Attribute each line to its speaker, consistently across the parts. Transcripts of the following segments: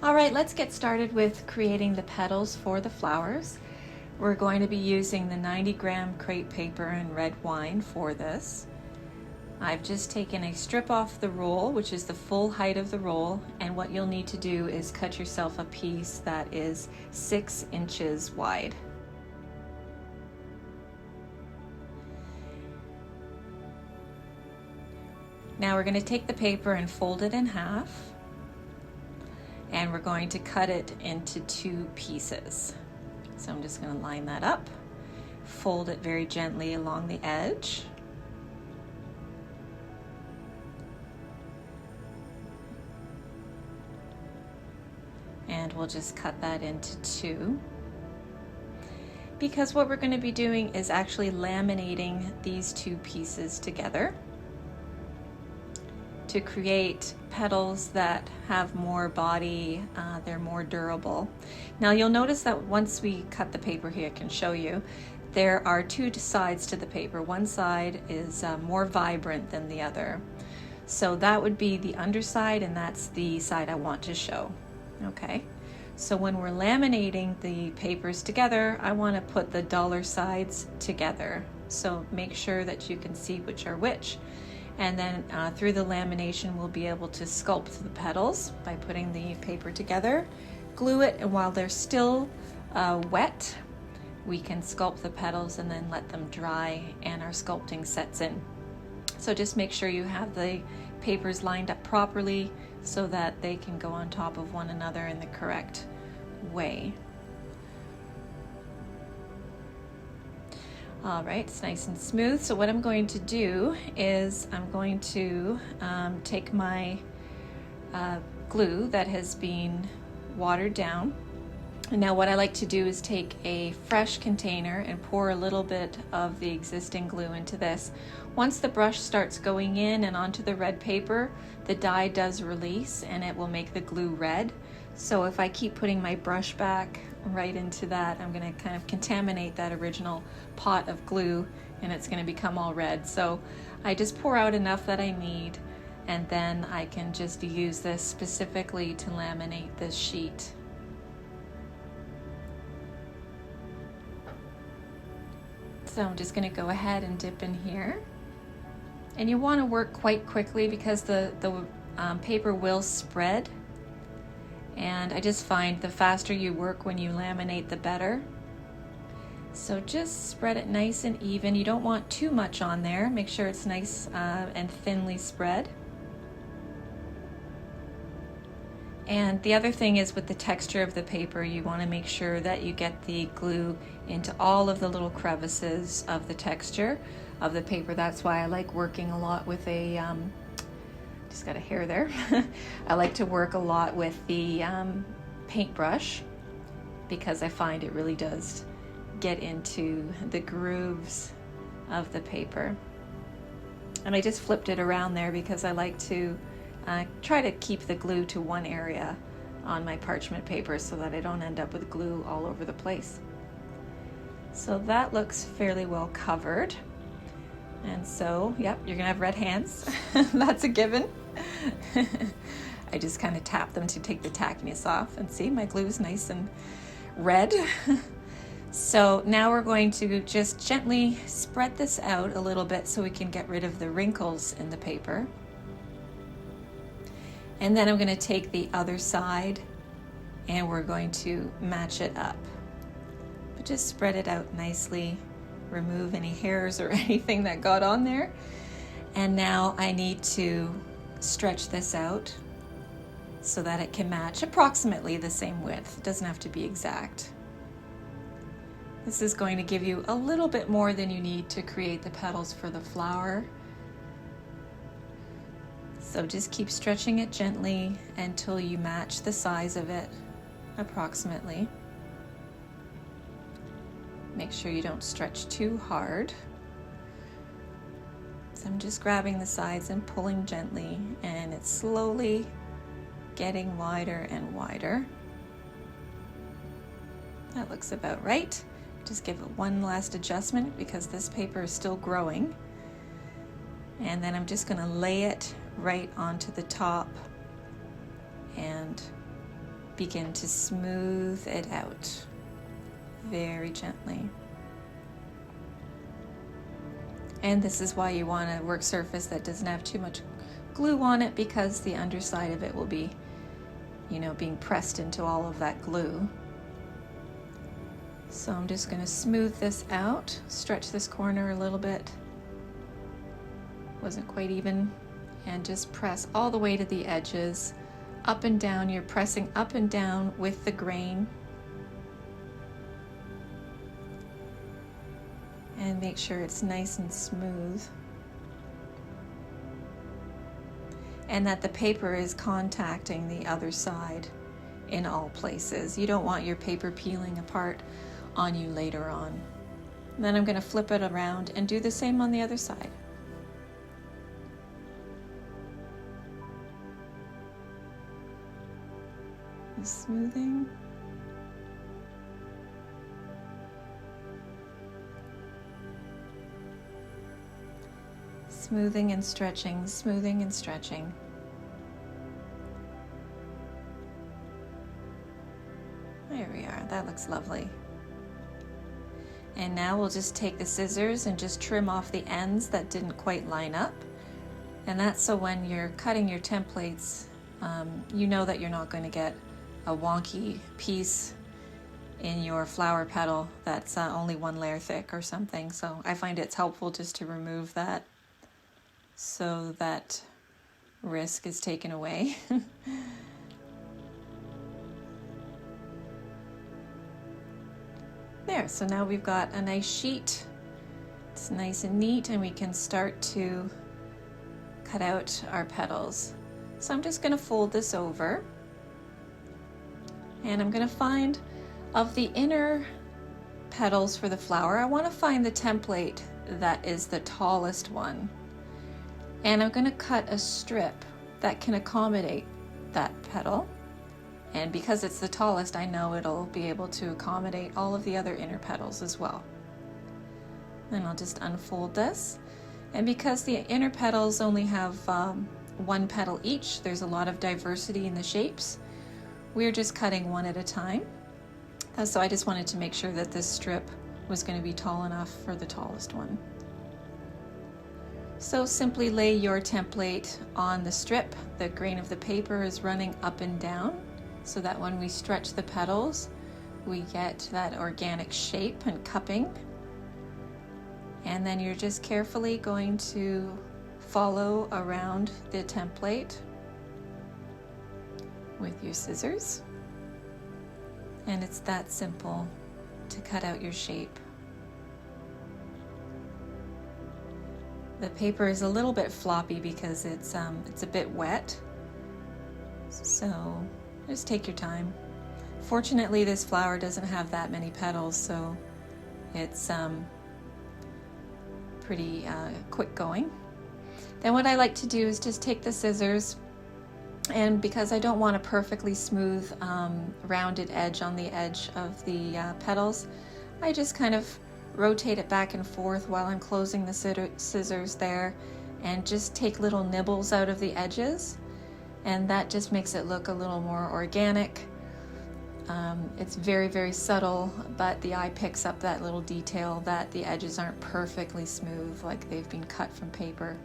Speaker 1: All right, let's get started with creating the petals for the flowers. We're going to be using the 90-gram crepe paper and red wine for this. I've just taken a strip off the roll, which is the full height of the roll, and what you'll need to do is cut yourself a piece that is 6 inches wide. Now we're going to take the paper and fold it in half, and we're going to cut it into 2 pieces. So I'm just going to line that up, fold it very gently along the edge, and we'll just cut that into 2. Because what we're going to be doing is actually laminating these 2 pieces together to create petals that have more body, they're more durable. Now you'll notice that once we cut the paper here, I can show you, there are 2 sides to the paper. One side is more vibrant than the other. So that would be the underside, and that's the side I want to show. Okay, so when we're laminating the papers together, I want to put the duller sides together. So make sure that you can see which are which. And then through the lamination, we'll be able to sculpt the petals by putting the paper together, glue it, and while they're still wet, we can sculpt the petals and then let them dry and our sculpting sets in. So just make sure you have the papers lined up properly so that they can go on top of one another in the correct way. All right, it's nice and smooth. So what I'm going to do is I'm going to take my glue that has been watered down. And now what I like to do is take a fresh container and pour a little bit of the existing glue into this. Once the brush starts going in and onto the red paper, the dye does release and it will make the glue red. So if I keep putting my brush back right into that, I'm going to kind of contaminate that original pot of glue and it's going to become all red. So I just pour out enough that I need, and then I can just use this specifically to laminate this sheet. So I'm just going to go ahead and dip in here. And you want to work quite quickly because the paper will spread. And I just find the faster you work when you laminate, the better. So just spread it nice and even. You don't want too much on there. Make sure it's nice and thinly spread. And the other thing is with the texture of the paper, you want to make sure that you get the glue into all of the little crevices of the texture of the paper. That's why I like working a lot with a just got a hair there. I like to work a lot with the paintbrush because I find it really does get into the grooves of the paper. And I just flipped it around there because I like to try to keep the glue to one area on my parchment paper so that I don't end up with glue all over the place. So that looks fairly well covered. And so, yep, you're gonna have red hands. That's a given. I just kind of tap them to take the tackiness off, and see, my glue is nice and red. So now we're going to just gently spread this out a little bit so we can get rid of the wrinkles in the paper. And then I'm going to take the other side and we're going to match it up. But just spread it out nicely, remove any hairs or anything that got on there. And now I need to stretch this out so that it can match approximately the same width. It doesn't have to be exact. This is going to give you a little bit more than you need to create the petals for the flower. So just keep stretching it gently until you match the size of it approximately. Make sure you don't stretch too hard. So I'm just grabbing the sides and pulling gently, and it's slowly getting wider and wider. That looks about right. Just give it one last adjustment because this paper is still growing. And then I'm just going to lay it right onto the top and begin to smooth it out very gently. And this is why you want a work surface that doesn't have too much glue on it, because the underside of it will be, you know, being pressed into all of that glue. So I'm just going to smooth this out, stretch this corner a little bit. Wasn't quite even. And just press all the way to the edges, up and down. You're pressing up and down with the grain. And make sure it's nice and smooth. And that the paper is contacting the other side in all places. You don't want your paper peeling apart on you later on. And then I'm going to flip it around and do the same on the other side. Smoothing. Smoothing and stretching, smoothing and stretching. There we are, that looks lovely. And now we'll just take the scissors and just trim off the ends that didn't quite line up. And that's so when you're cutting your templates, you know that you're not going to get a wonky piece in your flower petal that's only one layer thick or something. So I find it's helpful just to remove that so that risk is taken away. There, so now we've got a nice sheet. It's nice and neat, and we can start to cut out our petals. So I'm just going to fold this over. And I'm going to find, of the inner petals for the flower, I want to find the template that is the tallest one. And I'm going to cut a strip that can accommodate that petal. And because it's the tallest, I know it'll be able to accommodate all of the other inner petals as well. Then I'll just unfold this. And because the inner petals only have one petal each, there's a lot of diversity in the shapes. We're just cutting one at a time. So I just wanted to make sure that this strip was going to be tall enough for the tallest one. So simply lay your template on the strip. The grain of the paper is running up and down so that when we stretch the petals, we get that organic shape and cupping. And then you're just carefully going to follow around the template with your scissors, and it's that simple to cut out your shape. The paper is a little bit floppy because it's a bit wet, so just take your time. Fortunately, this flower doesn't have that many petals, so it's pretty quick going. Then what I like to do is just take the scissors, and because I don't want a perfectly smooth rounded edge on the edge of the petals, I just kind of rotate it back and forth while I'm closing the scissors there, and just take little nibbles out of the edges, and that just makes it look a little more organic. It's very, very subtle, but the eye picks up that little detail that the edges aren't perfectly smooth like they've been cut from paper.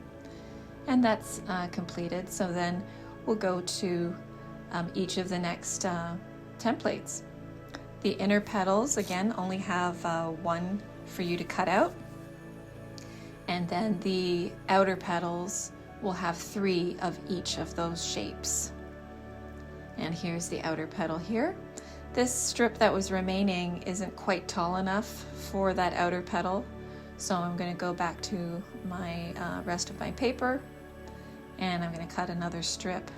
Speaker 1: And that's completed. So then we'll go to each of the next templates. The inner petals, again, only have one for you to cut out. And then the outer petals will have 3 of each of those shapes. And here's the outer petal here. This strip that was remaining isn't quite tall enough for that outer petal, so I'm going to go back to my rest of my paper, and I'm going to cut another strip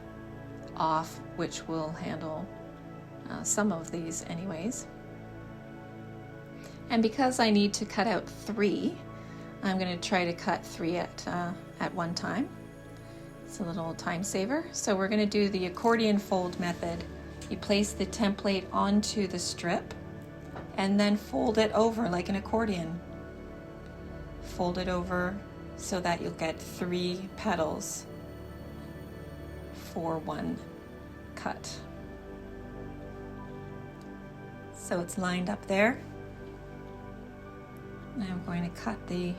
Speaker 1: off, which will handle some of these anyways. And because I need to cut out 3, I'm going to try to cut 3 at one time. It's a little time saver. So we're going to do the accordion fold method. You place the template onto the strip and then fold it over like an accordion. Fold it over so that you'll get 3 petals for one cut. So it's lined up there. Now I'm going to cut the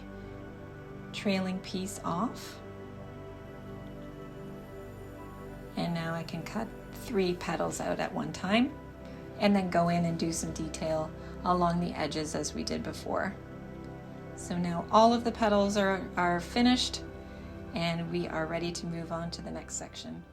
Speaker 1: trailing piece off. And now I can cut 3 petals out at one time and then go in and do some detail along the edges as we did before. So now all of the petals are finished and we are ready to move on to the next section.